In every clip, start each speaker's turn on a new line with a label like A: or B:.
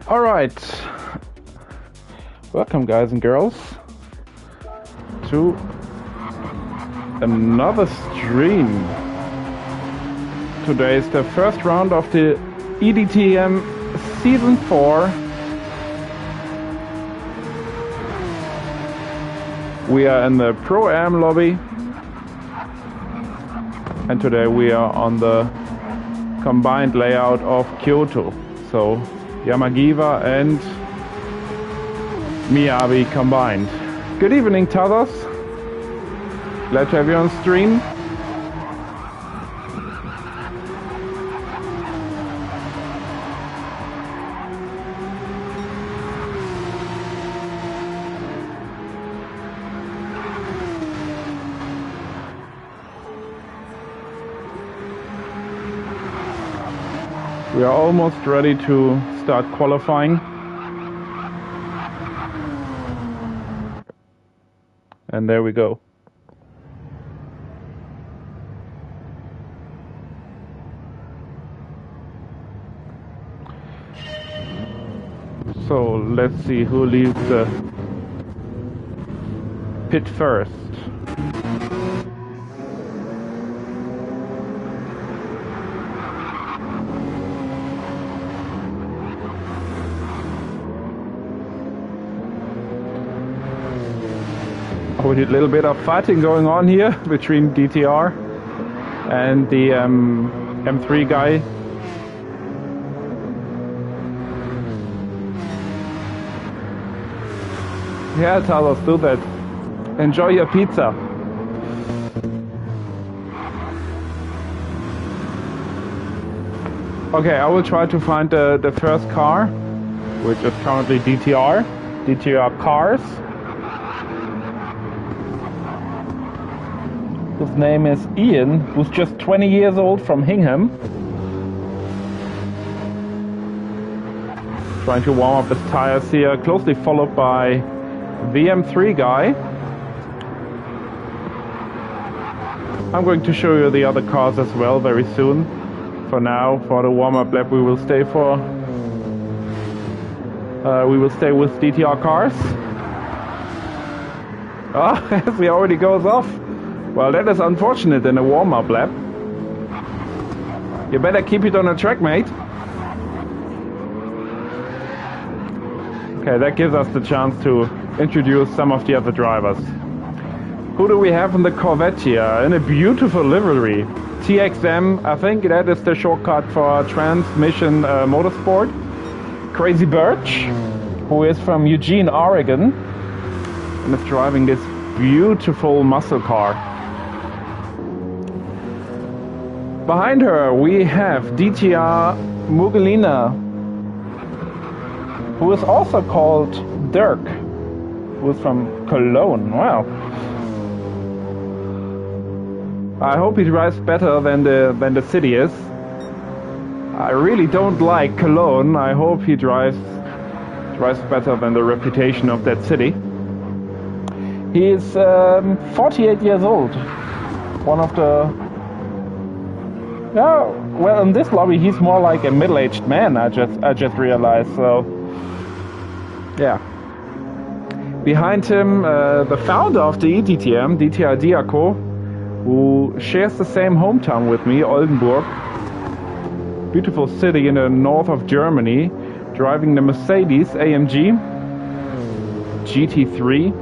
A: All right, welcome guys and girls to another stream. Today is the first round of the eDTM Season 4. We are in the ProAm lobby, and today we are on the combined layout of Kyoto. So Yamagiwa and Miyabi combined. Good evening, Tazos. Glad to have you on stream. We are almost ready to start qualifying. And there we go. So let's see who leaves the pit first. A little bit of fighting going on here between DTR and the M3 guy. Yeah, Talos, do that. Enjoy your pizza. Okay, I will try to find the first car, which is currently DTR Cars. His name is Ian, who's just 20 years old from Hingham. Trying to warm up his tires here, closely followed by the M3 guy. I'm going to show you the other cars as well very soon. For now, for the warm-up lap, we will stay with DTR Cars. Oh, as he already goes off. Well, that is unfortunate in a warm-up lap. You better keep it on the track, mate. Okay, that gives us the chance to introduce some of the other drivers. Who do we have in the Corvette here? In a beautiful livery. TXM, I think that is the shortcut for Transmission Motorsport. Crazy Birch, who is from Eugene, Oregon, and is driving this beautiful muscle car. Behind her we have DTR Mugelina, who is also called Dirk, who is from Cologne. Wow. I hope he drives better than the city is. I really don't like Cologne. I hope he drives better than the reputation of that city. He is 48 years old. One of the... Yeah, well, in this lobby he's more like a middle-aged man, I just realized, so... Yeah. Behind him, the founder of the eDTM, DTR Diaco, who shares the same hometown with me, Oldenburg. Beautiful city in the north of Germany, driving the Mercedes AMG GT3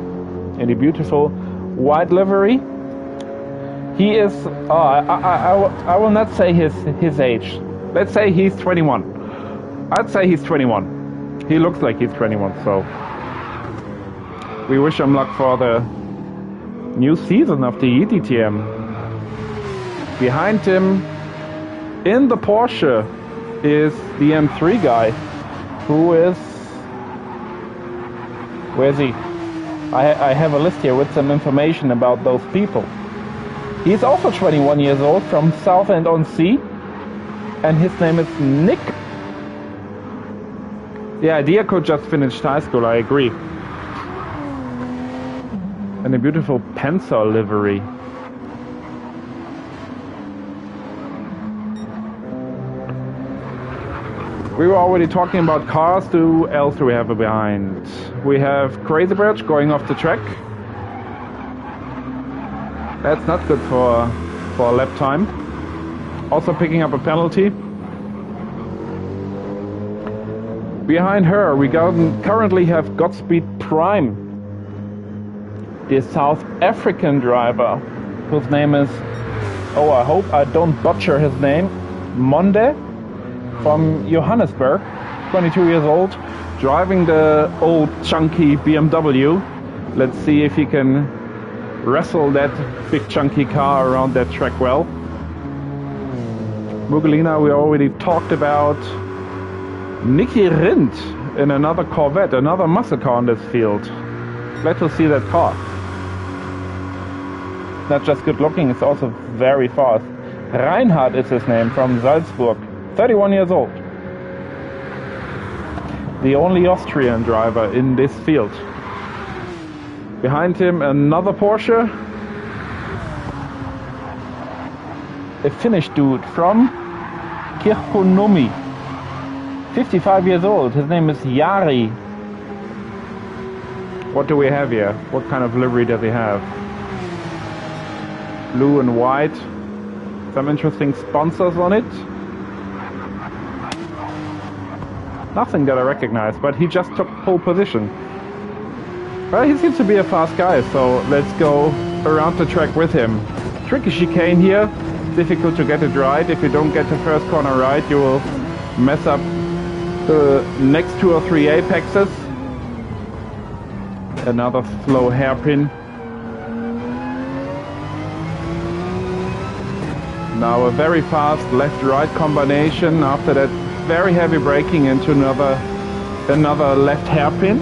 A: in a beautiful white livery. He is, I will not say his age. Let's say he's 21. I'd say he's 21. He looks like he's 21, so we wish him luck for the new season of the eDTM. Behind him, in the Porsche, is the M3 guy, who is... Where is he? I have a list here with some information about those people. He's also 21 years old from Southend-on-Sea, and his name is Nick. Yeah, Diaco just finished high school, I agree. And a beautiful Panzer livery. We were already talking about cars. Who else do we have behind? We have Crazy Bridge going off the track. That's not good for a lap time. Also picking up a penalty. Behind her, we currently have Godspeed Prime, the South African driver, whose name is, oh, I hope I don't butcher his name, Monde, from Johannesburg, 22 years old, driving the old chunky BMW. Let's see if he can wrestle that big chunky car around that track well. Mugelina we already talked about. Nicky Rindt in another Corvette, another muscle car in this field. Glad to see that car. Not just good looking, it's also very fast. Reinhard is his name, from Salzburg, 31 years old. The only Austrian driver in this field. Behind him another Porsche. A Finnish dude from Kirkkonummi. 55 years old. His name is Jari. What do we have here? What kind of livery does he have? Blue and white. Some interesting sponsors on it. Nothing that I recognize, but he just took pole position. Well, he seems to be a fast guy, so let's go around the track with him. Tricky chicane here. Difficult to get it right. If you don't get the first corner right, you will mess up the next 2 or 3 apexes. Another slow hairpin. Now a very fast left-right combination. After that, very heavy braking into another left hairpin.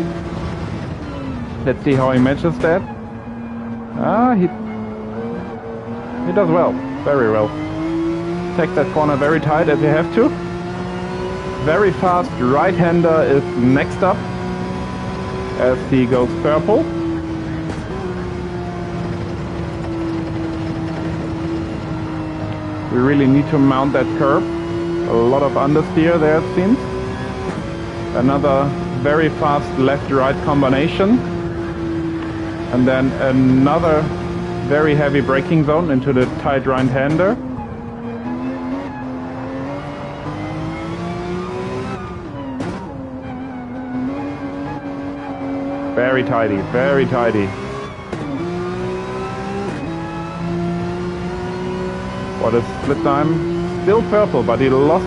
A: Let's see how he matches that. He does well, very well. Take that corner very tight as you have to. Very fast right-hander is next up as he goes purple. We really need to mount that curb. A lot of understeer there it seems. Another very fast left-right combination. And then another very heavy braking zone into the tight right-hander. Very tidy, very tidy. What a split time. Still purple, but he lost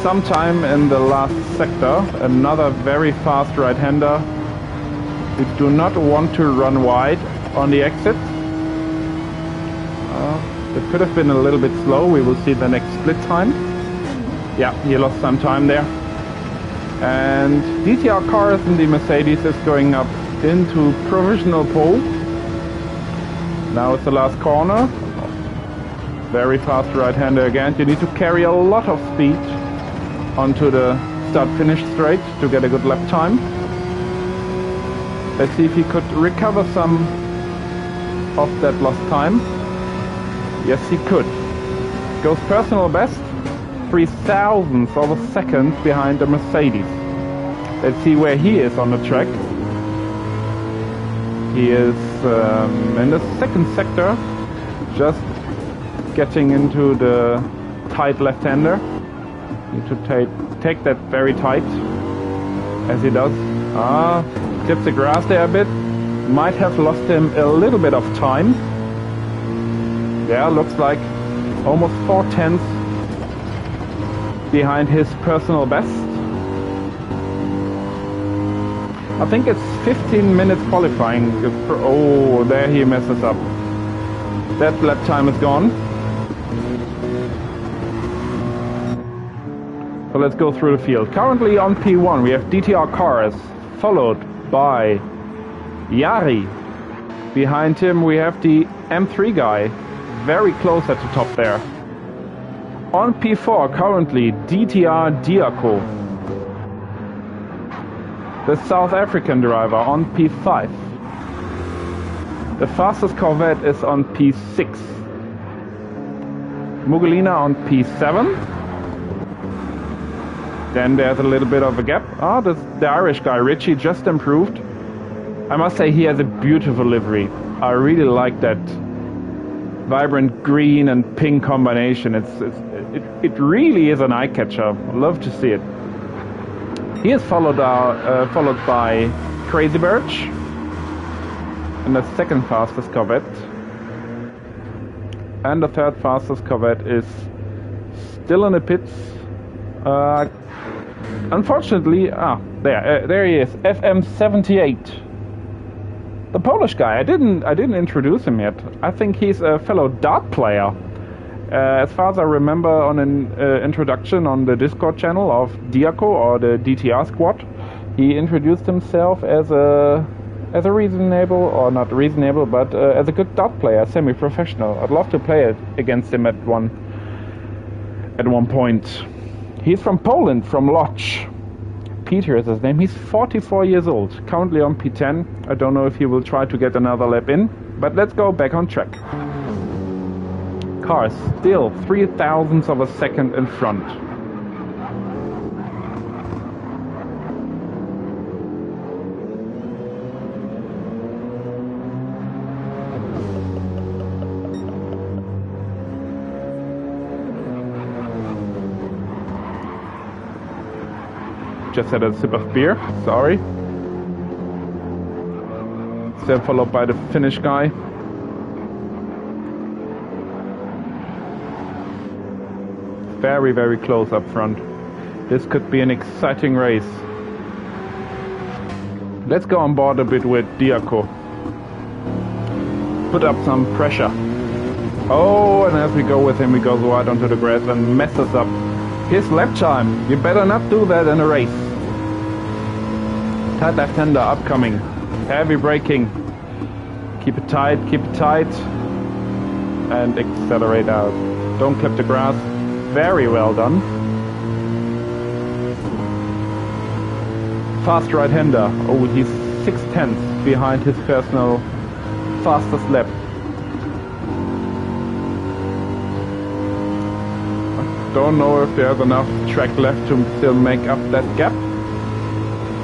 A: some time in the last sector. Another very fast right-hander. We do not want to run wide on the exit. It could have been a little bit slow. We will see the next split time. Yeah, he lost some time there. And DTR cars in the Mercedes is going up into provisional pole. Now it's the last corner. Very fast right-hander again. You need to carry a lot of speed onto the start-finish straight to get a good lap time. Let's see if he could recover some of that lost time. Yes, he could. Goes personal best. 3 thousandths of a second behind the Mercedes. Let's see where he is on the track. He is in the second sector, just getting into the tight left-hander. Need to take that very tight, as he does. Tips the grass there a bit. Might have lost him a little bit of time. Yeah, looks like almost 4/10 behind his personal best. I think it's 15 minutes qualifying. Oh, there he messes up. That lap time is gone. So let's go through the field. Currently on P1 we have DTR cars, followed by Jari. Behind him we have the M3 guy, very close at the top there. On P4 currently DTR Diaco, the South African driver on P5. The fastest Corvette is on P6. Mugolina on P7. Then there's a little bit of a gap. Ah, the Irish guy, Richie, just improved. I must say he has a beautiful livery. I really like that vibrant green and pink combination. It really is an eye catcher. Love to see it. He is followed by Crazy Birch and the second fastest Corvette. And the third fastest Corvette is still in the pits. Unfortunately, there he is, FM78. The Polish guy. I didn't introduce him yet. I think he's a fellow dart player. As far as I remember, on an introduction on the Discord channel of Diaco or the DTR squad, he introduced himself as a reasonable, or not reasonable, but as a good dart player, semi-professional. I'd love to play it against him at one point. He's from Poland, from Lodz. Peter is his name. He's 44 years old, currently on P10. I don't know if he will try to get another lap in, but let's go back on track. Car still 0.003 of a second in front. Just had a sip of beer, sorry. Then followed by the Finnish guy. Very, very close up front. This could be an exciting race. Let's go on board a bit with Diaco. Put up some pressure. Oh, and as we go with him, he goes right onto the grass and messes up his lap time. You better not do that in a race. Tight left-hander upcoming. Heavy braking. Keep it tight, and accelerate out. Don't clip the grass. Very well done. Fast right-hander. Oh, he's 0.6 behind his personal fastest lap. Don't know if there's enough track left to still make up that gap.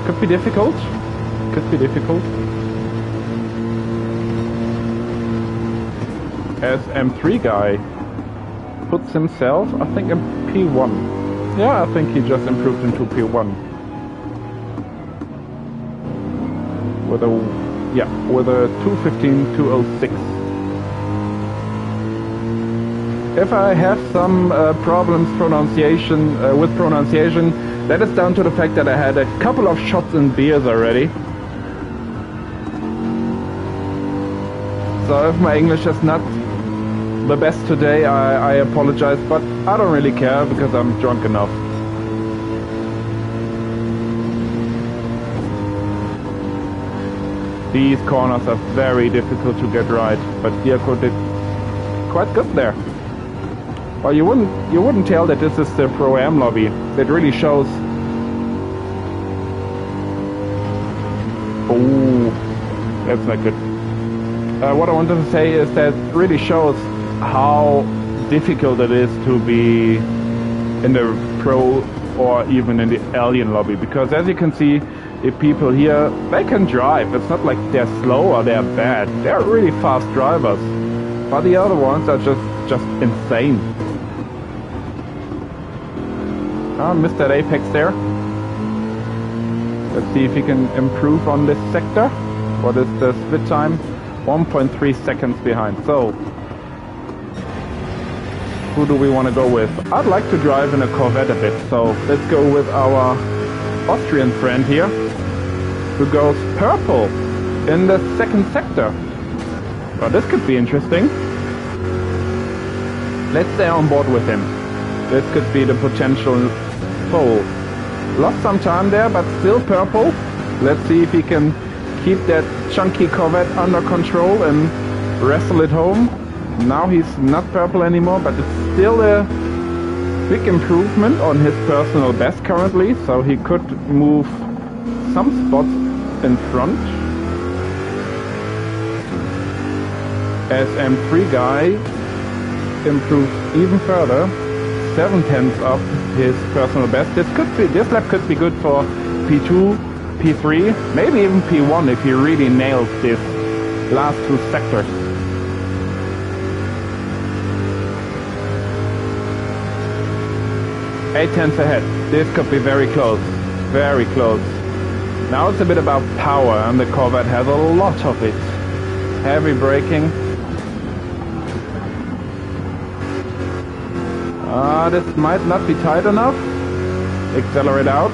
A: Could be difficult. As M3 guy puts himself, I think, in P1. Yeah, I think he just improved into P1. With a 2:15, 2:06. If I have some problems with pronunciation, that is down to the fact that I had a couple of shots in beers already. So if my English is not the best today, I apologize, but I don't really care because I'm drunk enough. These corners are very difficult to get right, but Diaco did quite good there. Well, you wouldn't tell that this is the ProAm lobby. It really shows. Oh, that's not good. What I wanted to say is that it really shows how difficult it is to be in the Pro or even in the Alien lobby. Because as you can see, the people here, they can drive. It's not like they're slow or they're bad. They're really fast drivers. But the other ones are just insane. Missed that apex there. Let's see if he can improve on this sector. What is the split time? 1.3 seconds behind. So, who do we want to go with? I'd like to drive in a Corvette a bit. So, let's go with our Austrian friend here, who goes purple in the second sector. Well, this could be interesting. Let's stay on board with him. This could be the potential pole. Lost some time there, but still purple. Let's see if he can keep that chunky Corvette under control and wrestle it home. Now he's not purple anymore, but it's still a big improvement on his personal best currently, so he could move some spots in front. as M3 guy improves even further, 7/10 of his personal best. This lap could be good for P2, P3, maybe even P1 if he really nails this last two sectors. Eight-tenths ahead. This could be very close. Very close. Now it's a bit about power, and the Corvette has a lot of it. Heavy braking. This might not be tight enough. Accelerate out,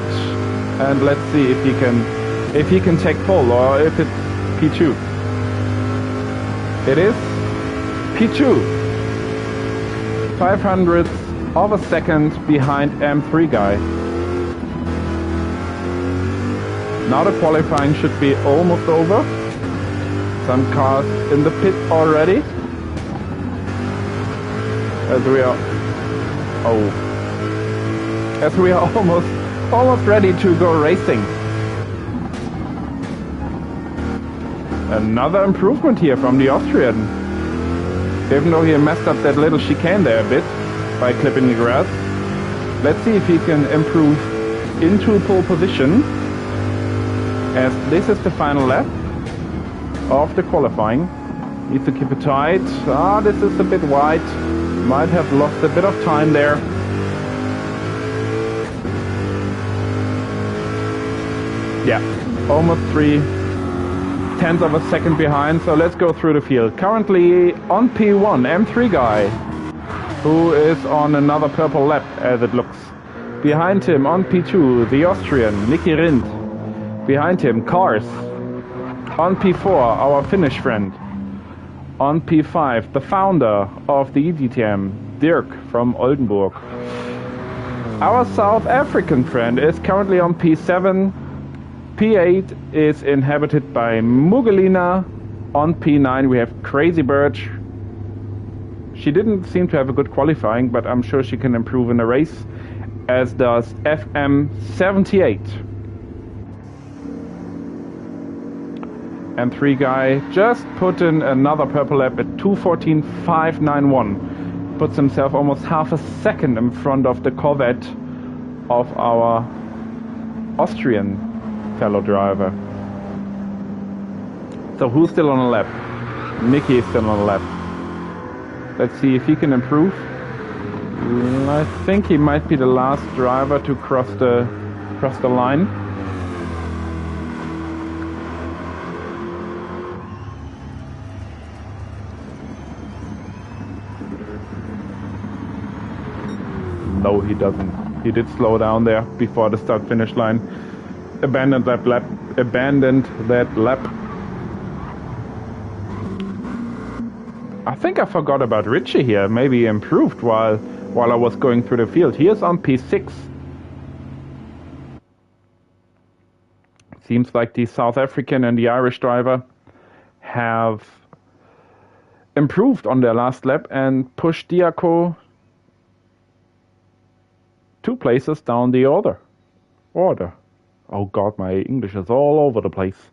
A: and let's see if he can take pole, or if it's P2. It is P2. 500ths of a second behind M3 guy. Now the qualifying should be almost over. Some cars in the pit already. As we are almost ready to go racing. Another improvement here from the Austrian. Even though he messed up that little chicane there a bit by clipping the grass. Let's see if he can improve into pole position, as this is the final lap of the qualifying. Needs to keep it tight. This is a bit wide. Might have lost a bit of time there. Yeah, almost 3/10 of a second behind. So let's go through the field. Currently on P1, M3 guy, who is on another purple lap as it looks. Behind him on P2, the Austrian, Nicky Rindt. Behind him, Cars. On P4, our Finnish friend. On P5, the founder of the eDTM, Dirk from Oldenburg. Our South African friend is currently on P7. P8 is inhabited by Mugelina. On P9 we have Crazy Birch. She didn't seem to have a good qualifying, but I'm sure she can improve in the race, as does FM78. M3 guy just put in another purple lap at 2:14.591. Puts himself almost half a second in front of the Corvette of our Austrian fellow driver. So who's still on the lap? Nicky is still on the lap. Let's see if he can improve. I think he might be the last driver to cross the line. No, he doesn't. He did slow down there before the start-finish line. Abandoned that lap. I think I forgot about Richie here. Maybe he improved while I was going through the field. He is on P6. Seems like the South African and the Irish driver have improved on their last lap and pushed Diaco 2 places down the order. Oh God, my English is all over the place.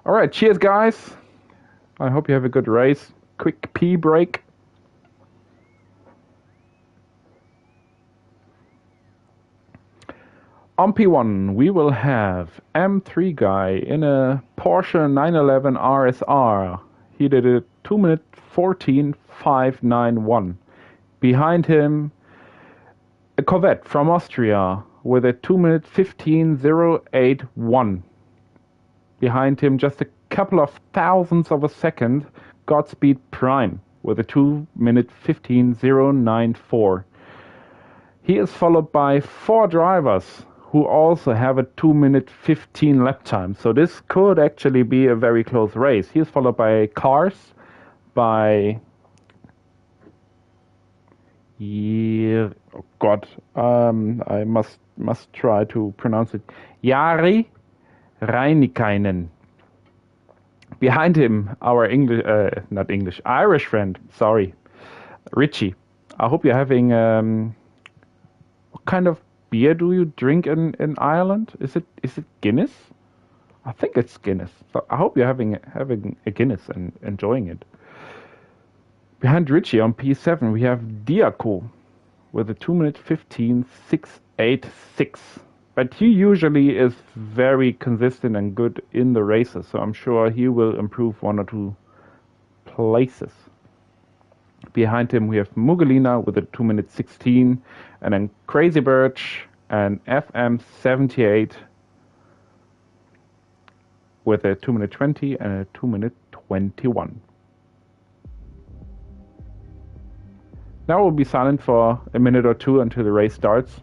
A: All right, cheers, guys. I hope you have a good race. Quick pee break. On P1, we will have M3 guy in a Porsche 911 RSR. He did a 2-minute 14.591. Behind him, a Corvette from Austria with a 2-minute 15.081. Behind him, just a couple of thousandths of a second, Godspeed Prime with a 2-minute 15.094. He is followed by 4 drivers who also have a 2-minute 15 lap time. So this could actually be a very close race. He is followed by Cars, by... I must try to pronounce it. Jari Reinikainen. Behind him, our Irish friend, sorry, Richie. I hope you're having What kind of beer do you drink in Ireland? Is it Guinness? I think it's Guinness. So I hope you're having a Guinness and enjoying it. Behind Richie on P7 we have Diaco with a 2-minute 15.686. But he usually is very consistent and good in the races, so I'm sure he will improve 1 or 2 places. Behind him we have Mugelina with a 2-minute 16, and then Crazy Birch and FM78 with a 2-minute 20 and a 2-minute 21. Now we'll be silent for a minute or two until the race starts.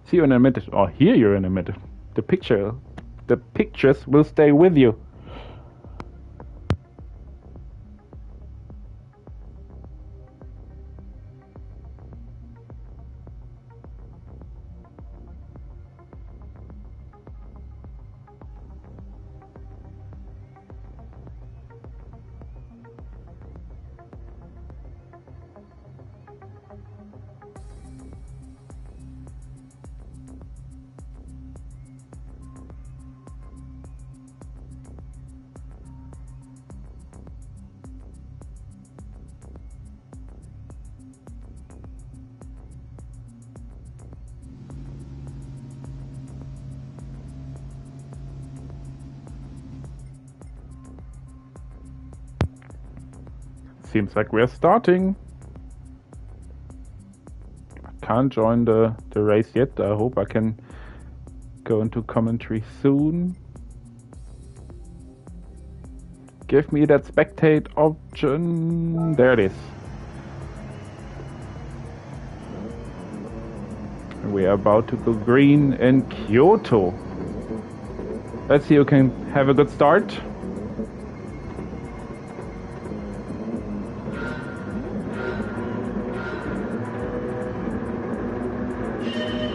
A: See you in a minute, or hear you in a minute. The pictures will stay with you. Seems like we're starting. I can't join the race yet. I hope I can go into commentary soon. Give me that spectate option. There it is. We are about to go green in Kyoto. Let's see who can have a good start.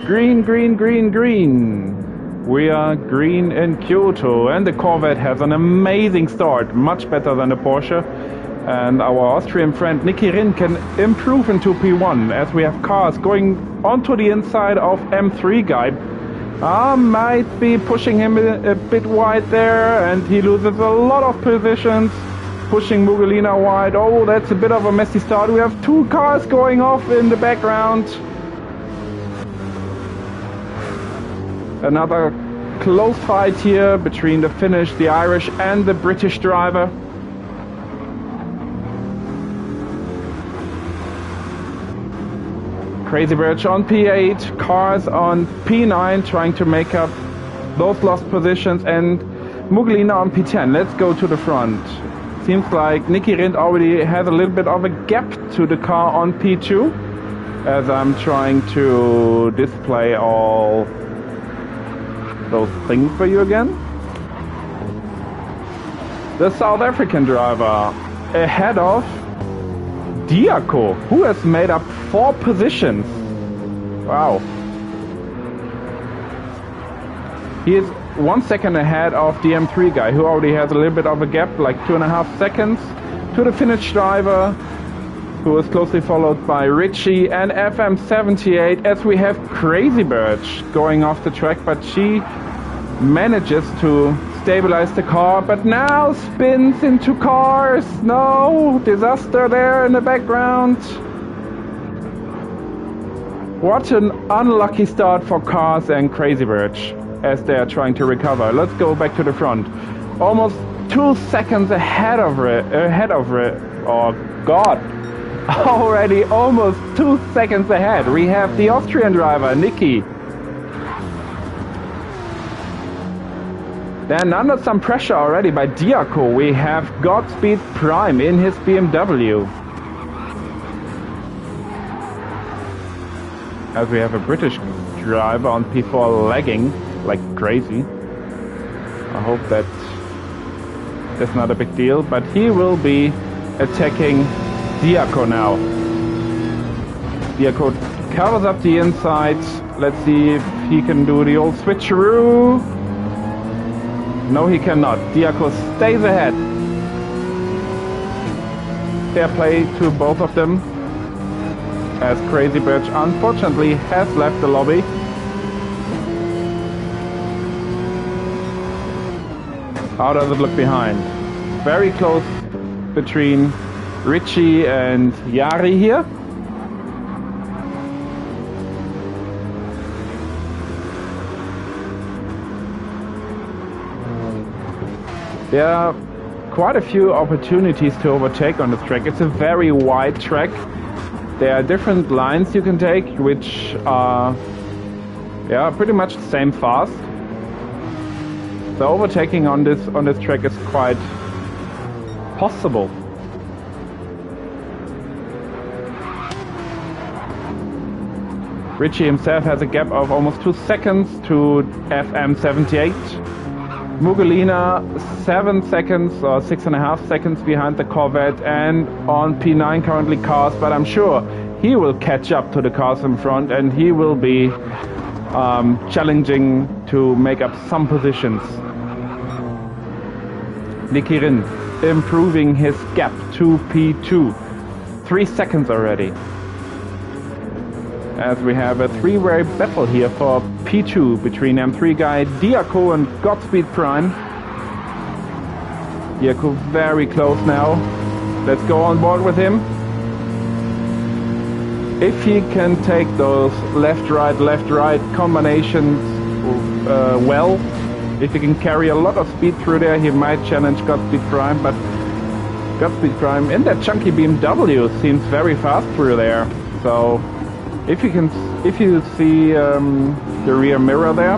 A: Green, green, green, green. We are green in Kyoto, and the Corvette has an amazing start, much better than the Porsche. And our Austrian friend Niki Rin can improve into P1 as we have cars going onto the inside of M3 guy. Might be pushing him a bit wide there, and he loses a lot of positions, pushing Mugelina wide. Oh, that's a bit of a messy start. We have 2 cars going off in the background. Another close fight here between the Finnish, the Irish and the British driver. Crazy Birch on P8, cars on P9 trying to make up those lost positions, and Mugelina on P10. Let's go to the front. Seems like Niki Rindt already has a little bit of a gap to the car on P2 as I'm trying to display all those things for you again. The South African driver ahead of Diaco, who has made up 4 positions. Wow. He is 1 second ahead of the M3 guy, who already has a little bit of a gap, like 2.5 seconds, to the Finnish driver, who is closely followed by Richie and FM78, as we have Crazy Birch going off the track, but she manages to stabilize the car, but now spins into cars. No, disaster there in the background. What an unlucky start for Cars and Crazy Birch as they are trying to recover. Let's go back to the front. Almost 2 seconds ahead of it. Oh God. Already almost 2 seconds ahead. We have the Austrian driver, Niki. Then under some pressure already by Diaco, we have Godspeed Prime in his BMW. As we have a British driver on P4 lagging like crazy. I hope that's not a big deal, but he will be attacking Diaco now. Diaco covers up the inside. Let's see if he can do the old switcheroo. No, he cannot. Diaco stays ahead. Fair play to both of them. as Crazy Birch unfortunately has left the lobby. How does it look behind? Very close between Richie and Jari here. There are quite a few opportunities to overtake on this track. It's a very wide track. There are different lines you can take, which are pretty much the same fast. So overtaking on this track is quite possible. Richie himself has a gap of almost 2 seconds to FM78. Mugelina 7 seconds or 6.5 seconds behind the Corvette, and on P9 currently cars, but I'm sure he will catch up to the cars in front and he will be challenging to make up some positions. Nikirin improving his gap to P2. 3 seconds already. As we have a three-way battle here for P2 between M3 guy Diaco and Godspeed Prime. Diaco very close now. Let's go on board with him. If he can take those left-right combinations well, if he can carry a lot of speed through there, he might challenge Godspeed Prime, but Godspeed Prime in that chunky BMW seems very fast through there. So if you see the rear mirror there,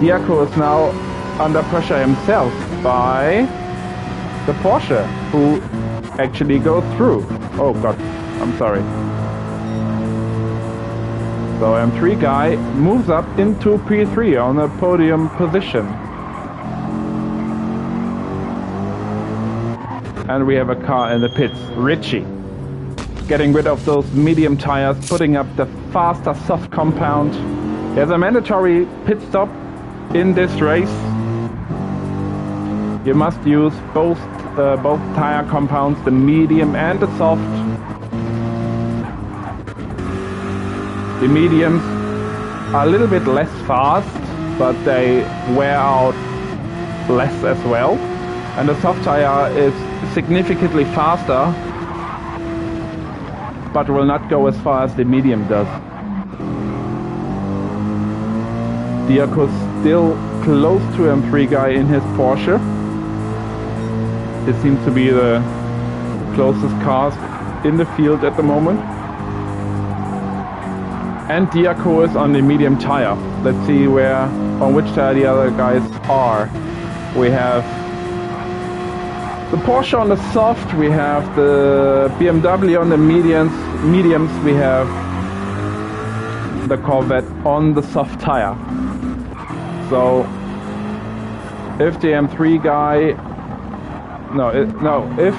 A: Diaco is now under pressure himself by the Porsche, who actually goes through. Oh god, I'm sorry. So M3 guy moves up into P3 on a podium position. And we have a car in the pits, Richie. Getting rid of those medium tires, putting up the faster soft compound. There's a mandatory pit stop in this race. You must use both tire compounds, the medium and the soft. The mediums are a little bit less fast, but they wear out less as well. And the soft tire is significantly faster, but will not go as far as the medium does. Diaco still close to M3 guy in his Porsche. This seems to be the closest cars in the field at the moment. And Diaco is on the medium tire. Let's see on which tire the other guys are. We have the Porsche on the soft, we have the BMW on the mediums, we have the Corvette on the soft tire. So if the M3 guy, if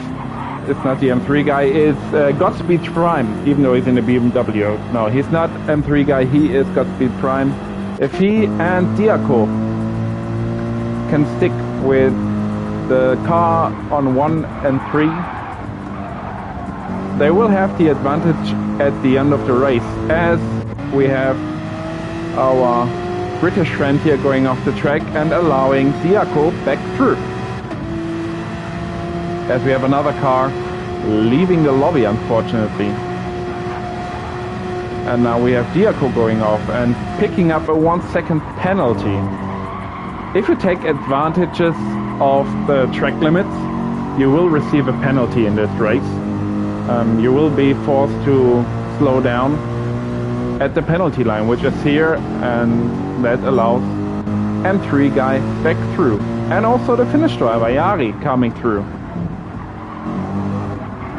A: it's not the M3 guy, it's Godspeed Prime, even though he's in the BMW. No, he's not M3 guy, he is Godspeed Prime. If he and Diaco can stick with the car on 1 and 3, they will have the advantage at the end of the race, as we have our British friend here going off the track and allowing Diaco back through. As we have another car leaving the lobby, unfortunately. And now we have Diaco going off and picking up a 1 second penalty. If you take advantages of the track limits, you will receive a penalty in this race. You will be forced to slow down at the penalty line, which is here, and that allows M3 guy back through. And also the Finnish driver, Jari, coming through.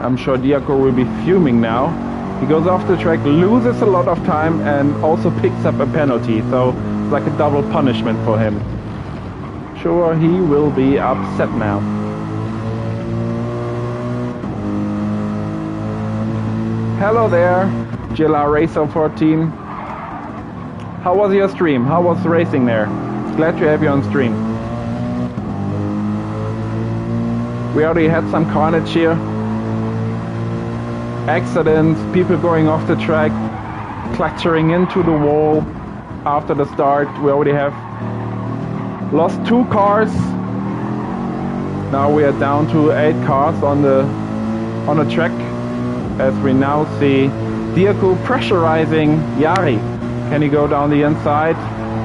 A: I'm sure Diaco will be fuming now. He goes off the track, loses a lot of time, and also picks up a penalty, so it's like a double punishment for him. Sure, he will be upset now. Hello there, Gila Racer 14. How was your stream? How was the racing there? Glad to have you on stream. We already had some carnage here. accidents, people going off the track, clutching into the wall after the start. We already have lost 2 cars. Now we are down to 8 cars on the track, as we now see Diaco pressurizing Jari. Can he go down the inside?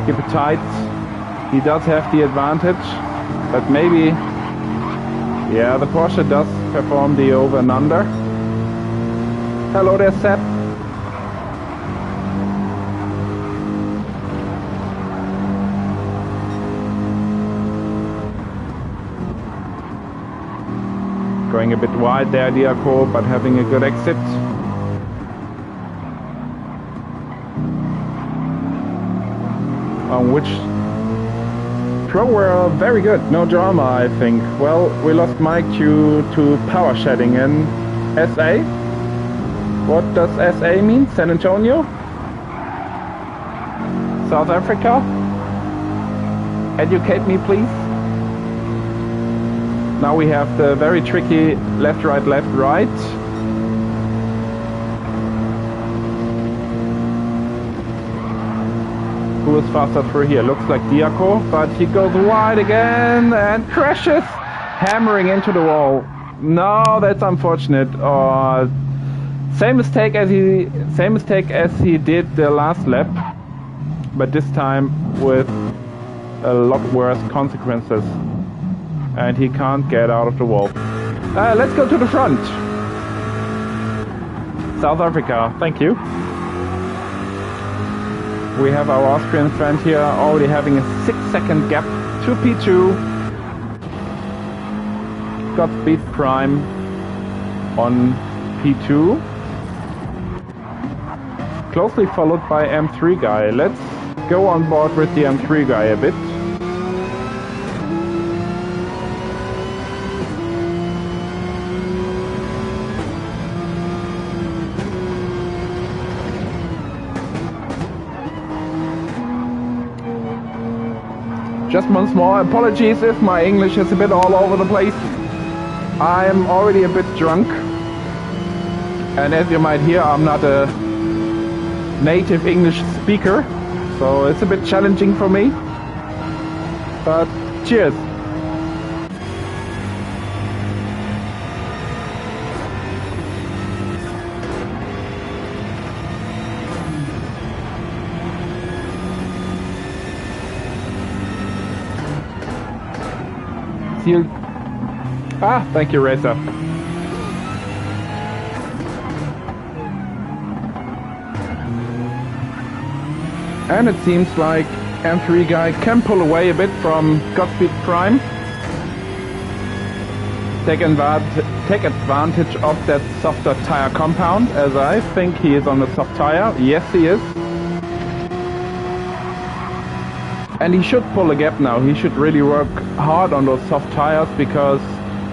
A: Keep it tight. He does have the advantage, but maybe, yeah, the Porsche does perform the over and under. Hello there, Sepp. Going a bit wide there, Diaco, but having a good exit. On which Pro were very good, no drama, I think. Well, we lost Mike due to power shedding in SA. What does SA mean? San Antonio? South Africa? Educate me, please. Now we have the very tricky left, right, left, right. Who is faster through here? Looks like Diaco, but he goes wide again and crashes, hammering into the wall. No, that's unfortunate. Same mistake as he did the last lap, but this time with a lot worse consequences. And he can't get out of the wall. Let's go to the front. South Africa, thank you. We have our Austrian friend here already having a 6-second gap to P2. Godspeed Prime on P2. Closely followed by M3 guy. Let's go on board with the M3 guy a bit. Just once more, apologies if my English is a bit all over the place. I'm already a bit drunk. And as you might hear, I'm not a native English speaker. So it's a bit challenging for me. But cheers. Thank you, Racer. And it seems like M3 guy can pull away a bit from Godspeed Prime. Take advantage of that softer tire compound, as I think he is on the soft tire. Yes, he is. And he should pull a gap now. He should really work hard on those soft tires, because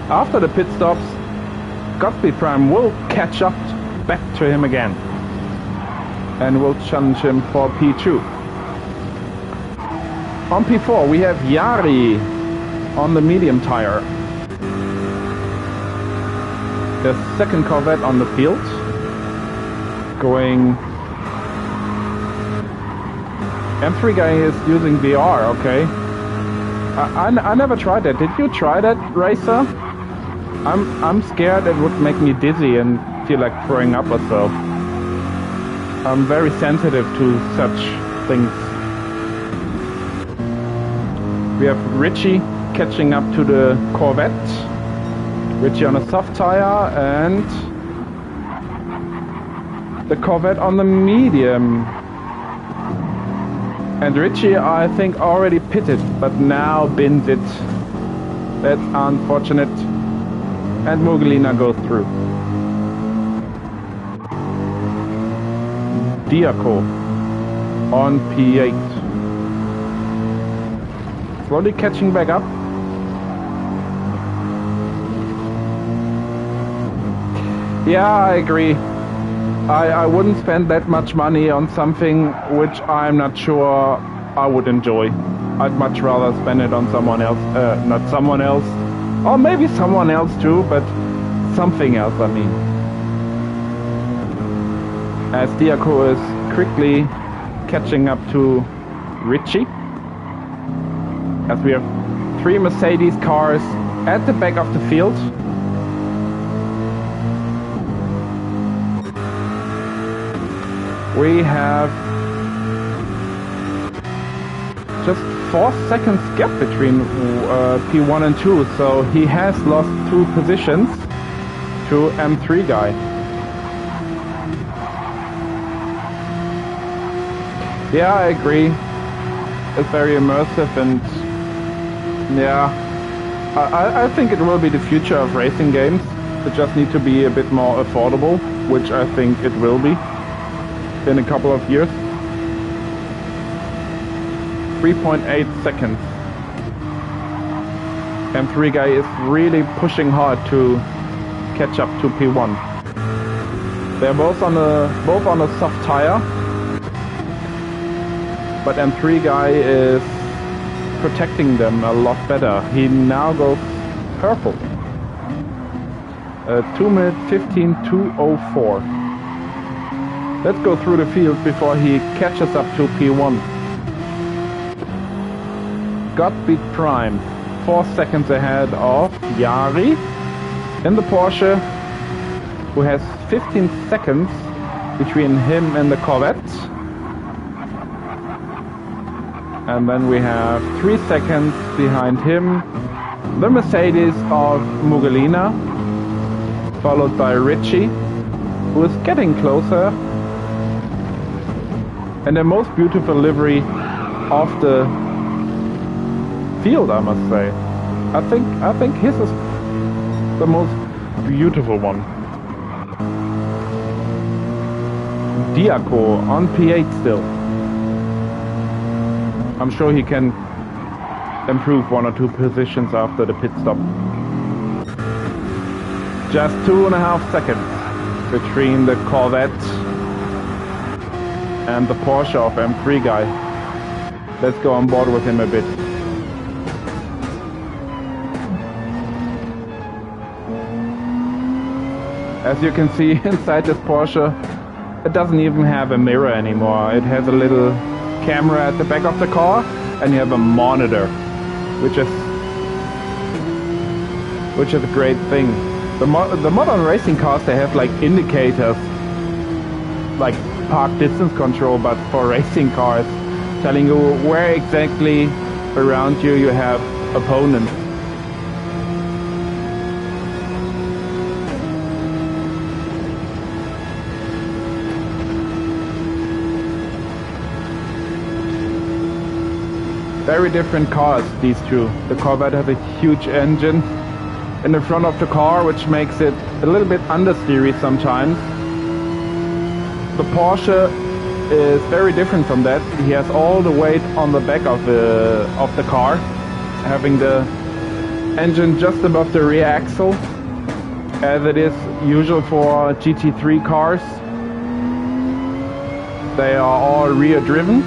A: after the pit stops, Godspeed Prime will catch up back to him again and will challenge him for P2. On P4 we have Jari on the medium tire. The second Corvette on the field. Going... M3 guy is using VR, okay. I never tried that. Did you try that, Racer? I'm scared it would make me dizzy and feel like throwing up or so. I'm very sensitive to such things. We have Richie catching up to the Corvette. Richie on a soft tire and the Corvette on the medium. And Richie, I think, already pitted, but now bins it. That's unfortunate. And Mugelina goes through. Diaco on P8. Slowly catching back up. Yeah, I agree. I wouldn't spend that much money on something which I'm not sure I would enjoy. I'd much rather spend it on someone else, not someone else, or maybe someone else too, but something else, I mean. as Diaco is quickly catching up to Richie. As we have 3 Mercedes cars at the back of the field. We have just 4 seconds gap between P1 and 2, so he has lost 2 positions to M3 guy. Yeah, I agree. It's very immersive, and yeah, I think it will be the future of racing games. It just need to be a bit more affordable, which I think it will be in a couple of years. 3.8 seconds. M3 guy is really pushing hard to catch up to P1. They're both on a soft tire, but M3 guy is protecting them a lot better. He now goes purple. 2 minutes 15.204. Let's go through the field before he catches up to P1. Gottlieb Prime, 4 seconds ahead of Yari in the Porsche, who has 15 seconds between him and the Corvette. And then we have 3 seconds behind him, the Mercedes of Mugelina, followed by Richie, who is getting closer. And the most beautiful livery of the field, I must say. I think his is the most beautiful one. Diaco on P8 still. I'm sure he can improve 1 or 2 positions after the pit stop. Just 2.5 seconds between the Corvette and the Porsche of M3 guy. Let's go on board with him a bit. As you can see inside this Porsche, it doesn't even have a mirror anymore. It has a little camera at the back of the car, and you have a monitor, which is a great thing. The modern racing cars, they have like indicators, like park distance control, but for racing cars, telling you where exactly around you have opponents. Very different cars, these two. The Corvette has a huge engine in the front of the car, which makes it a little bit understeery sometimes. The Porsche is very different from that. He has all the weight on the back of the car, having the engine just above the rear axle, as it is usual for GT3 cars. They are all rear driven.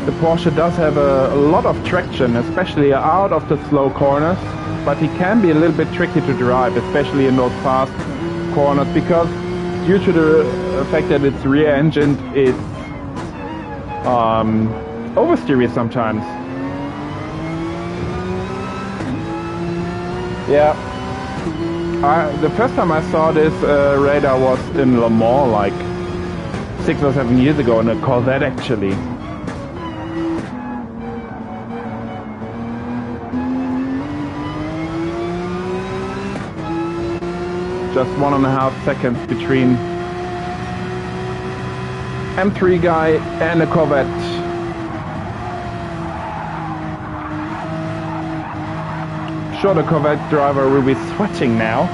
A: The Porsche does have a lot of traction, especially out of the slow corners, but he can be a little bit tricky to drive, especially in those fast corners, because due to the fact that it's rear-engined, it's oversteery sometimes. Yeah, the first time I saw this radar was in Le Mans, like 6 or 7 years ago, in a Corvette actually. Just 1.5 seconds between M3 guy and a Corvette. Sure, the Corvette driver will be sweating now.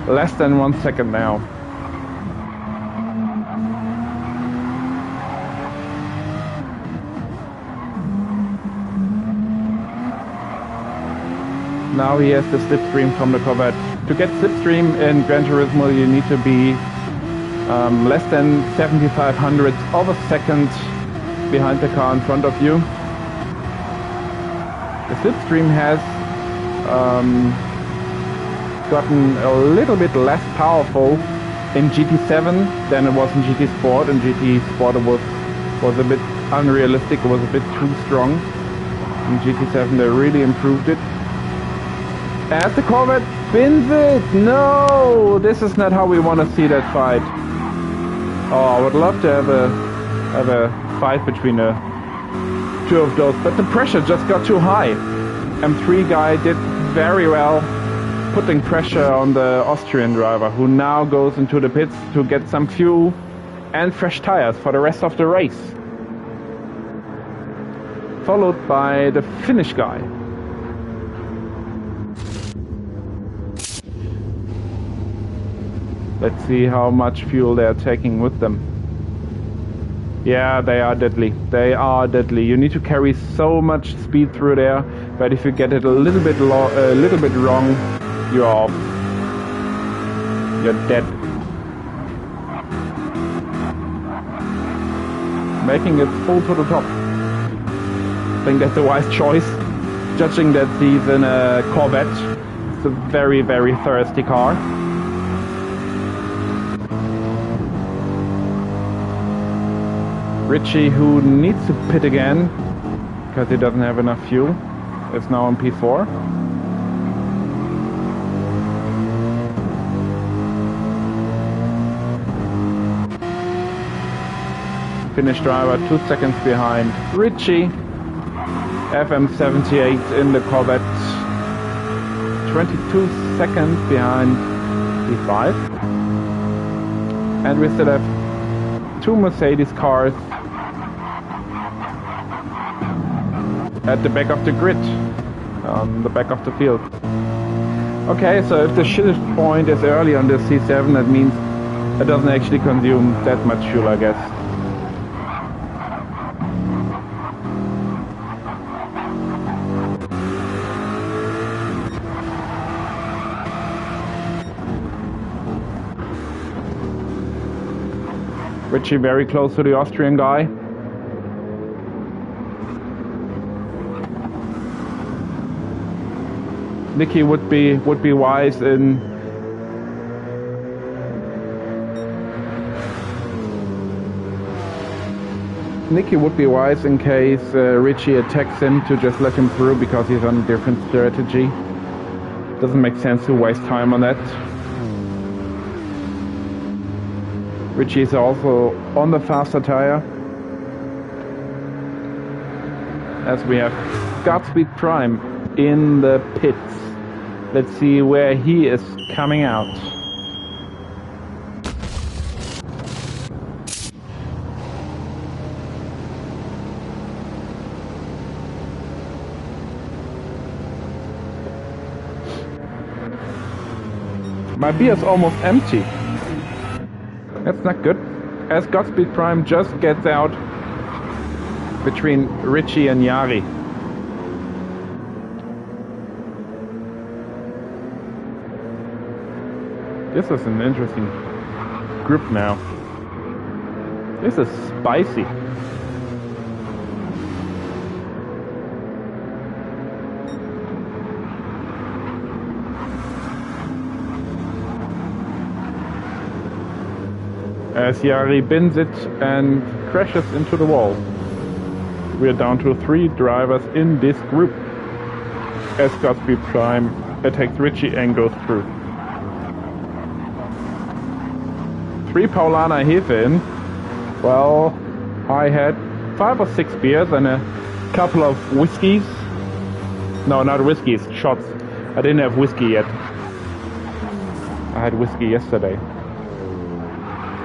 A: Less than 1 second now. Now he has the slipstream from the Corvette. To get slipstream in Gran Turismo, you need to be less than 75 hundredths of a second behind the car in front of you. The slipstream has gotten a little bit less powerful in GT7 than it was in GT Sport. In GT Sport it was a bit unrealistic, it was a bit too strong. In GT7 they really improved it. As the Corvette spins it! No! This is not how we want to see that fight. Oh, I would love to have a fight between the two of those, but the pressure just got too high. M3 guy did very well putting pressure on the Austrian driver, who now goes into the pits to get some fuel and fresh tires for the rest of the race. Followed by the Finnish guy. Let's see how much fuel they are taking with them. Yeah, they are deadly. They are deadly. You need to carry so much speed through there, but if you get it a little bit wrong, you're off. You're dead. Making it full to the top. I think that's a wise choice, judging that he's in a Corvette. It's a very, very thirsty car. Richie, who needs to pit again because he doesn't have enough fuel, is now on P4. Finnish driver 2 seconds behind Richie. FM78 in the Corvette, 22 seconds behind P5. And we still have 2 Mercedes cars at the back of the grid, on the back of the field. Okay, so if the shift point is early on the C7, that means it doesn't actually consume that much fuel, I guess. Richie very close to the Austrian guy. Nicky would be wise in case Richie attacks him to just let him through because he's on a different strategy. Doesn't make sense to waste time on that. Richie is also on the faster tire. As we have Godspeed Prime in the pits. Let's see where he is coming out. My beer is almost empty. That's not good. As Godspeed Prime just gets out between Richie and Jari. This is an interesting group now. This is spicy. As Jari bins it and crashes into the wall. We are down to 3 drivers in this group. As Godspeed Prime attacks Richie and goes through. 3 Paulaner Hefe in. Well, I had 5 or 6 beers and a couple of whiskeys. No, not whiskeys, shots. I didn't have whiskey yet. I had whiskey yesterday.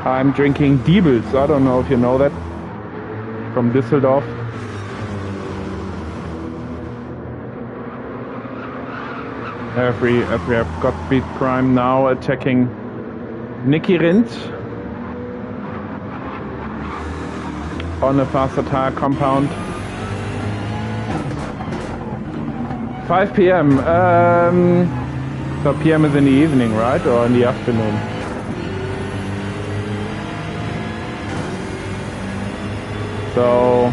A: I'm drinking Diebels. I don't know if you know that. From Düsseldorf. As we have Godspeed Prime now attacking Nicky Rindt on the faster tire compound. 5 p.m. So p.m. is in the evening, right? Or in the afternoon? So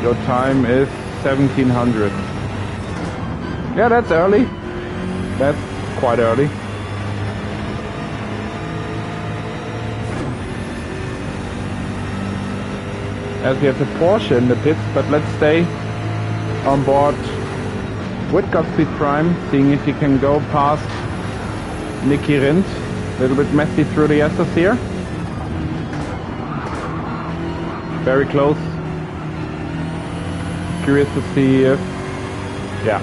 A: your time is 1700. Yeah, that's early. That's quite early. As we have the Porsche in the pits, but let's stay on board with Godspeed Prime, seeing if he can go past Nicky Rindt. A little bit messy through the S's here. Very close. Curious to see if... yeah.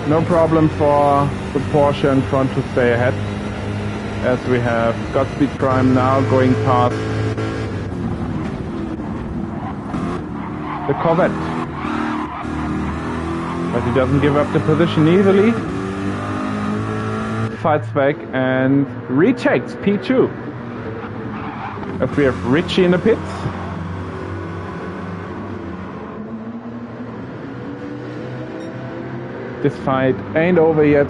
A: No problem for the Porsche in front to stay ahead. As we have Godspeed Prime now going past the Corvette. But he doesn't give up the position easily. Fights back and retakes P2. As we have Richie in the pits. This fight ain't over yet.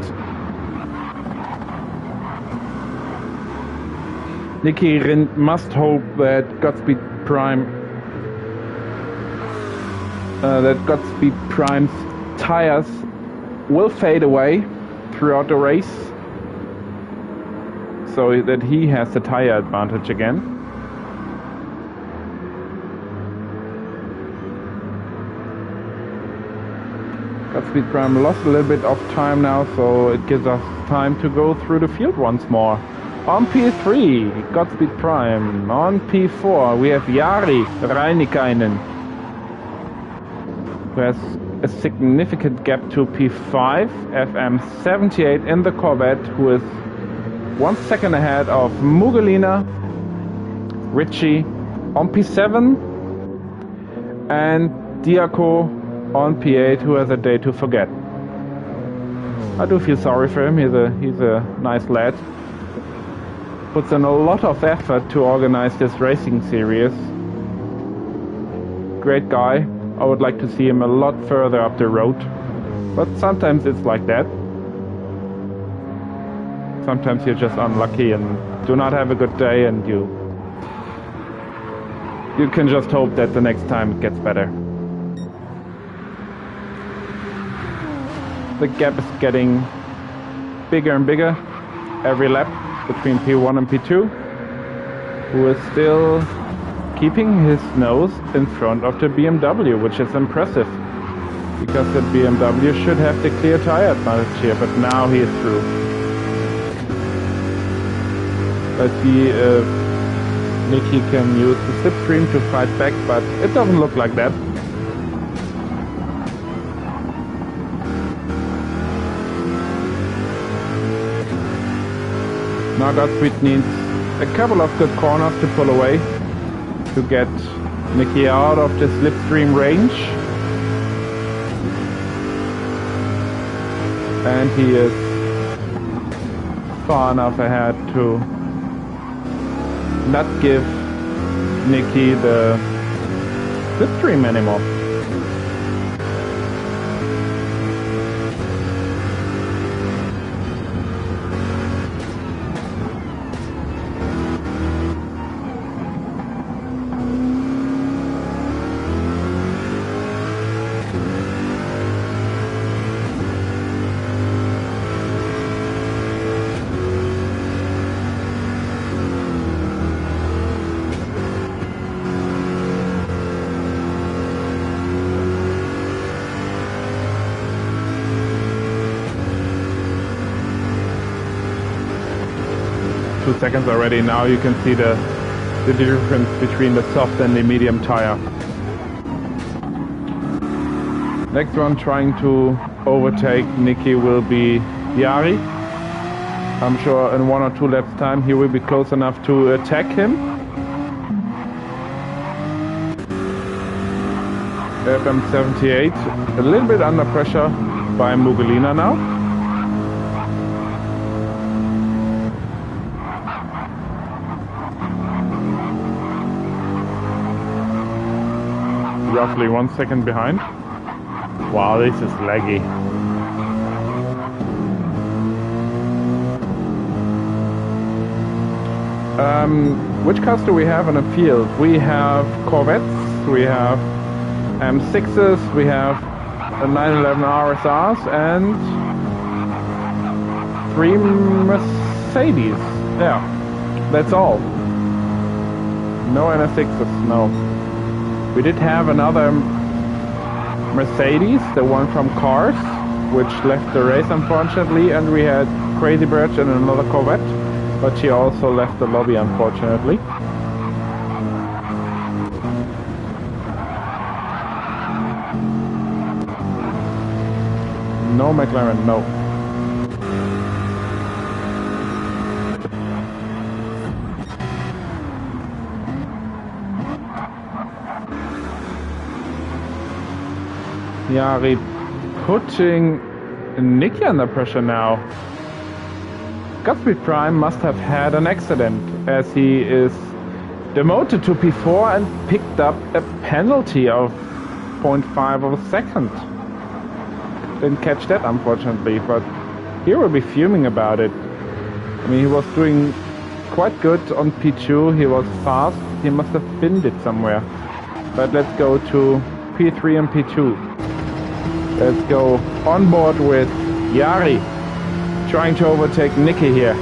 A: Nicky Rindt must hope that Godspeed Prime's tires will fade away throughout the race, so that he has the tire advantage again. Godspeed Prime lost a little bit of time now, so it gives us time to go through the field once more. On P3, Godspeed Prime. On P4, we have Jari Reinikainen, who has a significant gap to P5. FM78 in the Corvette, who is 1 second ahead of Mugelina. Richie on P7. And Diaco on P8, who has a day to forget. I do feel sorry for him. He's a nice lad. Puts in a lot of effort to organize this racing series. Great guy. I would like to see him a lot further up the road. But sometimes it's like that. Sometimes you're just unlucky and do not have a good day, and you can just hope that the next time it gets better. The gap is getting bigger and bigger every lap between P1 and P2, who is still keeping his nose in front of the BMW, which is impressive, because the BMW should have the clear tire advantage here, but now he is through. Let's see if Nicky can use the slipstream to fight back, but it doesn't look like that. Now Godspeed needs a couple of good corners to pull away to get Nicky out of the slipstream range. And he is far enough ahead to not give Nicky the slipstream anymore. 2 seconds already. Now you can see the difference between the soft and the medium tire. Next one trying to overtake Nicky will be Jari. I'm sure in 1 or 2 laps time he will be close enough to attack him. FM78 a little bit under pressure by Mugelina now. Roughly 1 second behind. Wow, this is laggy. Which cars do we have in the field? We have Corvettes, we have M6s, we have 911 RSRs and 3 Mercedes. Yeah, that's all. No NS6s, no. We did have another Mercedes, the one from Cars, which left the race unfortunately, and we had Crazy Birch and another Corvette, but she also left the lobby unfortunately. No McLaren, no. Yari putting Nicky under pressure now. Godspeed Prime must have had an accident as he is demoted to P4 and picked up a penalty of 0.5 of a second. Didn't catch that unfortunately, but he will be fuming about it. I mean, he was doing quite good on P2, he was fast, he must have binned it somewhere. But let's go to P3 and P2. Let's go on board with Yari, trying to overtake Nicky here.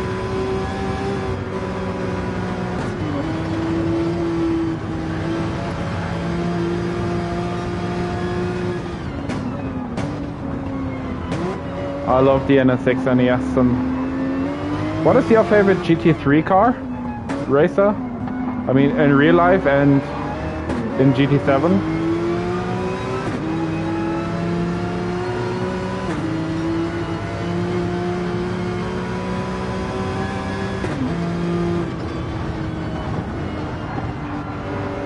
A: I love the NS6 and the Aston. What is your favorite GT3 car? Racer? I mean, in real life and in GT7?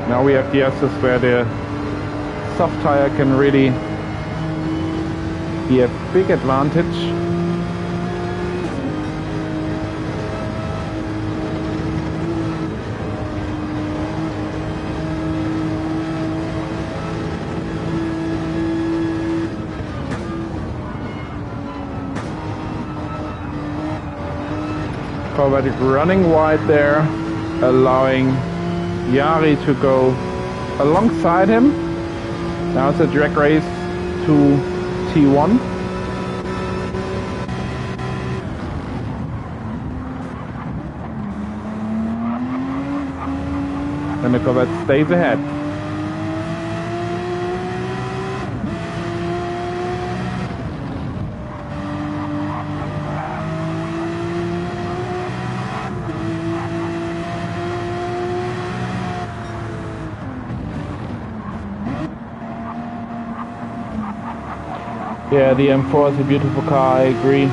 A: Now we have the assist where the soft tire can really be a big advantage. Corvette running wide there, allowing Yari to go alongside him. Now it's a drag race to T1. And the Corvette stays ahead. Yeah, the M4 is a beautiful car, I agree.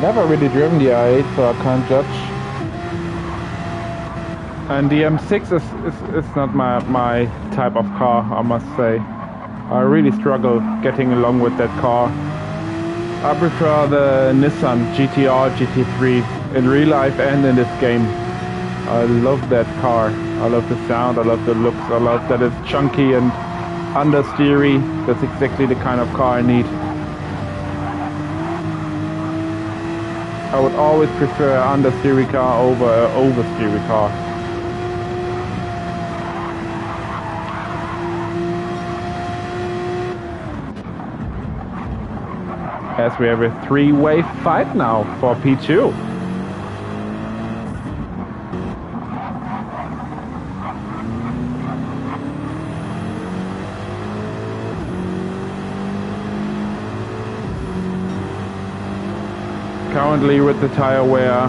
A: Never really driven the i8, so I can't judge. And the M6 is not my type of car, I must say. I really struggle getting along with that car. I prefer the Nissan GTR GT3 in real life and in this game. I love that car. I love the sound, I love the looks, I love that it's chunky and understeery. That's exactly the kind of car I need. I would always prefer an understeery car over an oversteery car. As we have a three-way fight now for P2. Currently with the tire wear,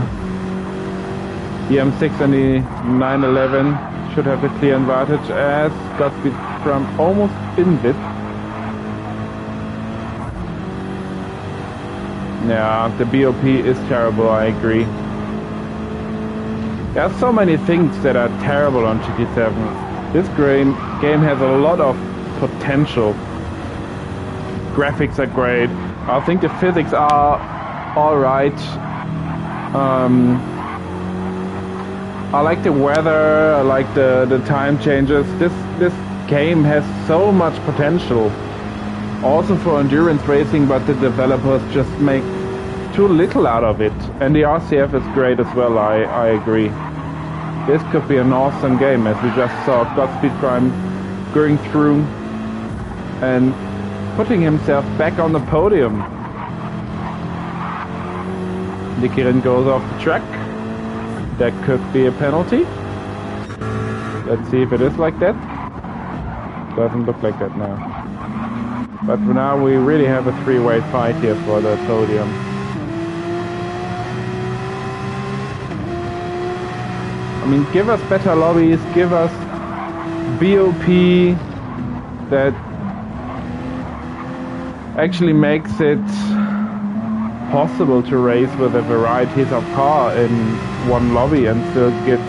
A: the M6 and the 911 should have a clear advantage as Godspeed from almost binned it. Yeah, the BOP is terrible, I agree. There are so many things that are terrible on GT7. This game has a lot of potential. Graphics are great. I think the physics are alright. I like the weather, I like the time changes. This game has so much potential. Also for endurance racing, but the developers just make too little out of it. And the RCF is great as well, I agree. This could be an awesome game, as we just saw Godspeed Prime going through and putting himself back on the podium. Nikirin goes off the track. That could be a penalty. Let's see if it is like that. Doesn't look like that now. But for now we really have a three-way fight here for the podium. I mean, give us better lobbies, give us BOP that actually makes it possible to race with a variety of car in one lobby and still gives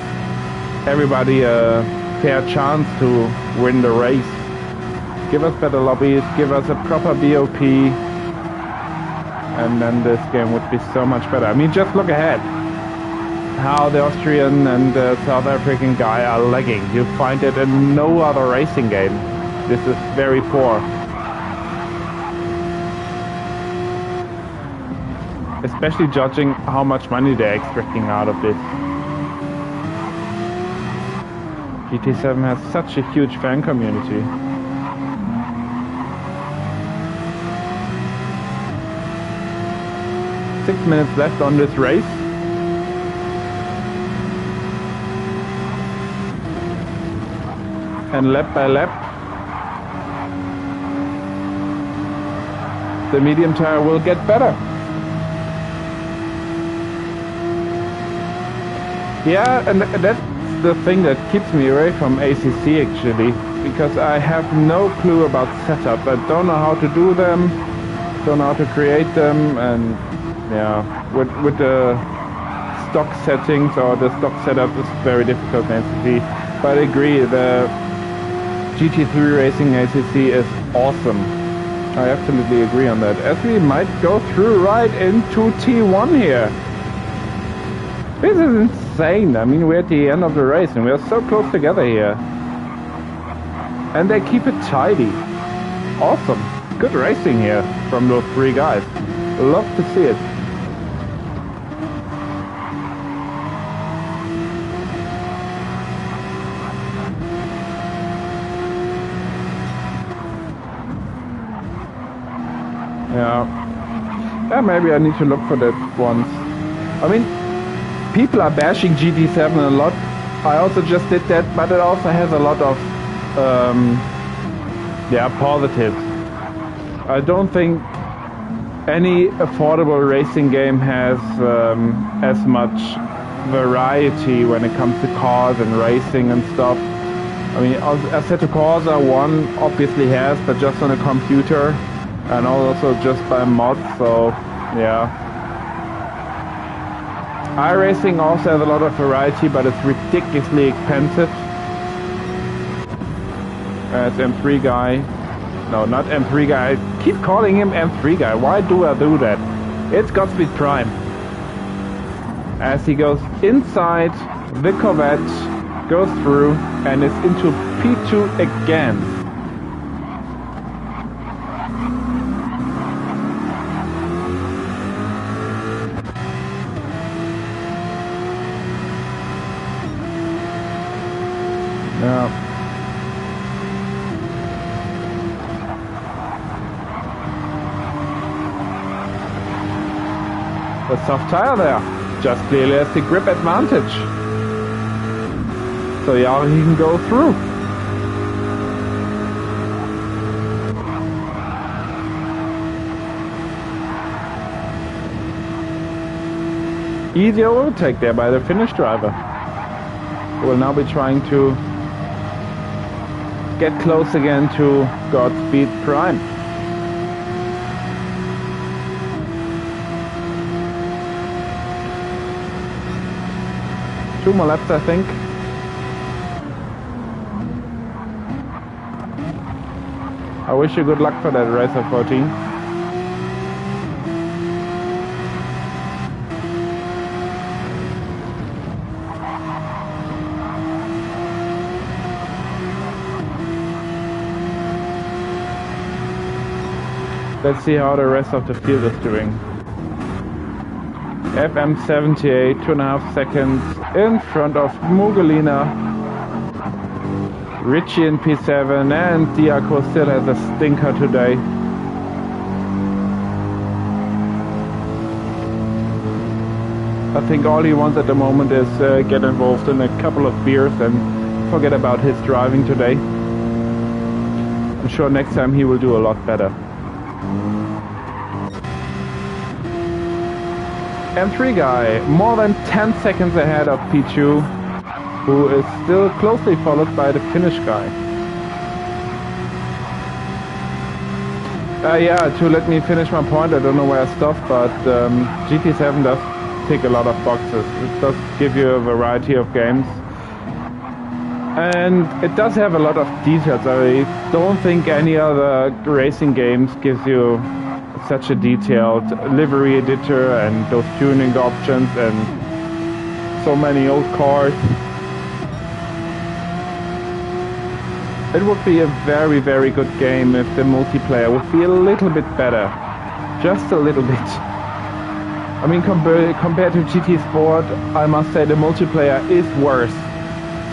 A: everybody a fair chance to win the race. Give us better lobbies, give us a proper BOP, and then this game would be so much better. I mean, just look ahead. How the Austrian and the South African guy are lagging. You find it in no other racing game. This is very poor. Especially judging how much money they're extracting out of this. GT7 has such a huge fan community. Six minutes left on this race. And lap by lap, the medium tire will get better. Yeah, and that's the thing that keeps me away from ACC actually, because I have no clue about setup. I don't know how to do them, don't know how to create them, and yeah, with the stock settings or the stock setup is very difficult in ACC. But I agree, the GT3 Racing ACC is awesome. I absolutely agree on that. As we might go through right into T1 here. This is insane. I mean, we're at the end of the race and we're so close together here. And they keep it tidy. Awesome. Good racing here from those three guys. Love to see it. Yeah, maybe I need to look for that once. I mean, people are bashing GT7 a lot. I also just did that, but it also has a lot of, positives. I don't think any affordable racing game has as much variety when it comes to cars and racing and stuff. I mean, Assetto Corsa 1 obviously has, but just on a computer. And also just by mods, so yeah. iRacing also has a lot of variety, but it's ridiculously expensive. It's M3 guy. No, not M3 guy. I keep calling him M3 guy. Why do I do that? It's Godspeed Prime. As he goes inside the Corvette, goes through, and is into P2 again. Yeah. A soft tire there. Just clearly has the grip advantage. So yeah, he can go through. Easy overtake there by the Finnish driver. Who will now be trying to get close again to Godspeed Prime. Two more laps, I think. I wish you good luck for that, Racer 14. Let's see how the rest of the field is doing. FM78, 2.5 seconds in front of Mugelina. Richie in P7, and Diaco still has a stinker today. I think all he wants at the moment is get involved in a couple of beers and forget about his driving today. I'm sure next time he will do a lot better. M3 guy, more than 10 seconds ahead of P2, who is still closely followed by the Finnish guy. Yeah, to let me finish my point, I don't know where I stopped, but GT7 does tick a lot of boxes. It does give you a variety of games. And it does have a lot of details. I don't think any other racing games gives you such a detailed livery editor and those tuning options and so many old cars. It would be a very, very good game if the multiplayer would be a little bit better. Just a little bit. I mean, compared to GT Sport, I must say the multiplayer is worse.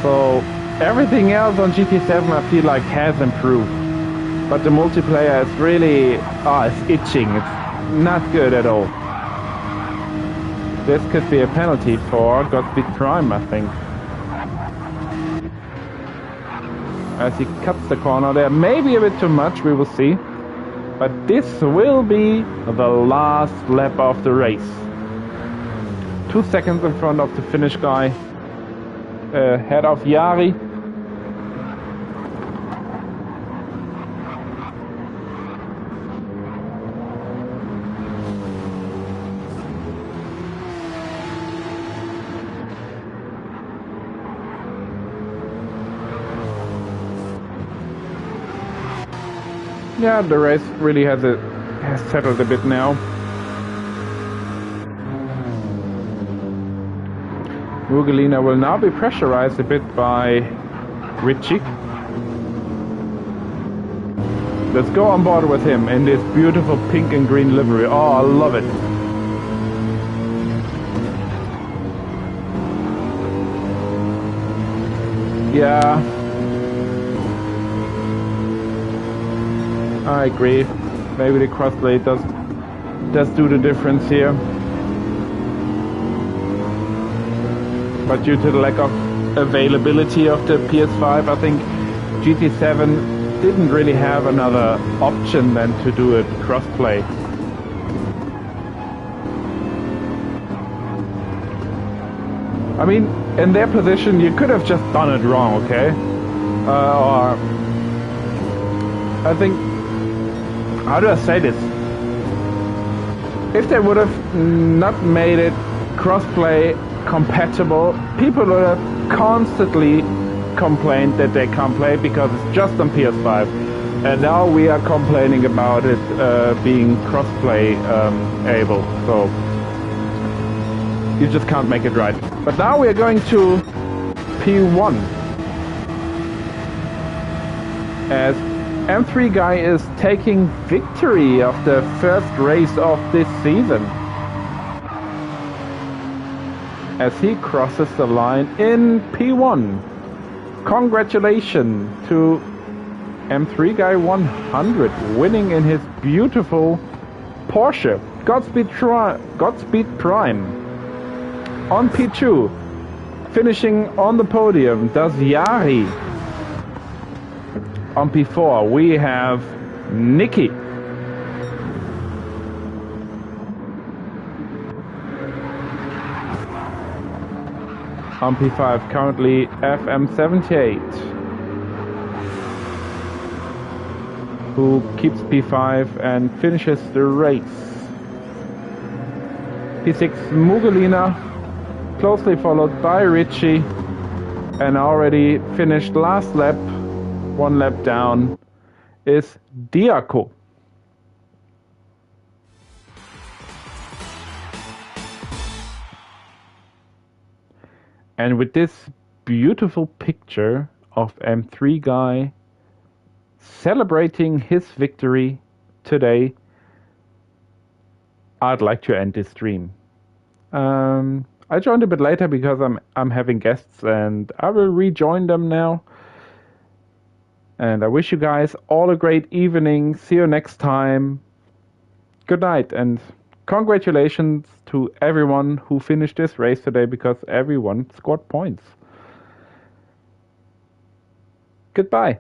A: So everything else on GT7 I feel like has improved. But the multiplayer is really, it's itching. It's not good at all. This could be a penalty for Godspeed Prime, I think. As he cuts the corner there, maybe a bit too much, we will see. But this will be the last lap of the race. 2 seconds in front of the Finnish guy, ahead of Jari. Yeah, the race really has settled a bit now. Mugelina will now be pressurized a bit by Richie. Let's go on board with him in this beautiful pink and green livery. Oh, I love it. Yeah. I agree. Maybe the crossblade does do the difference here. But due to the lack of availability of the PS5, I think GT7 didn't really have another option than to do it crossplay. I mean, in their position, you could have just done it wrong, okay? Or I think, how do I say this? If they would have not made it crossplay compatible, people would have constantly complained that they can't play because it's just on PS5. And now we are complaining about it being crossplay able. So you just can't make it right. But now we are going to P1. As M3 guy is taking victory of the first race of this season. As he crosses the line in P1. Congratulations to M3 guy 100 winning in his beautiful Porsche. Godspeed Prime. On P2, finishing on the podium, does Jari. On P4, we have Nikki. On P5, currently FM78, who keeps P5 and finishes the race. P6, Mugelina, closely followed by Richie, and already finished last lap, 1 lap down, is Diaco. And with this beautiful picture of M3 guy celebrating his victory today, I'd like to end this stream. I joined a bit later because I'm having guests and I will rejoin them now. And I wish you guys all a great evening. See you next time. Good night, and congratulations to everyone who finished this race today, because everyone scored points. Goodbye.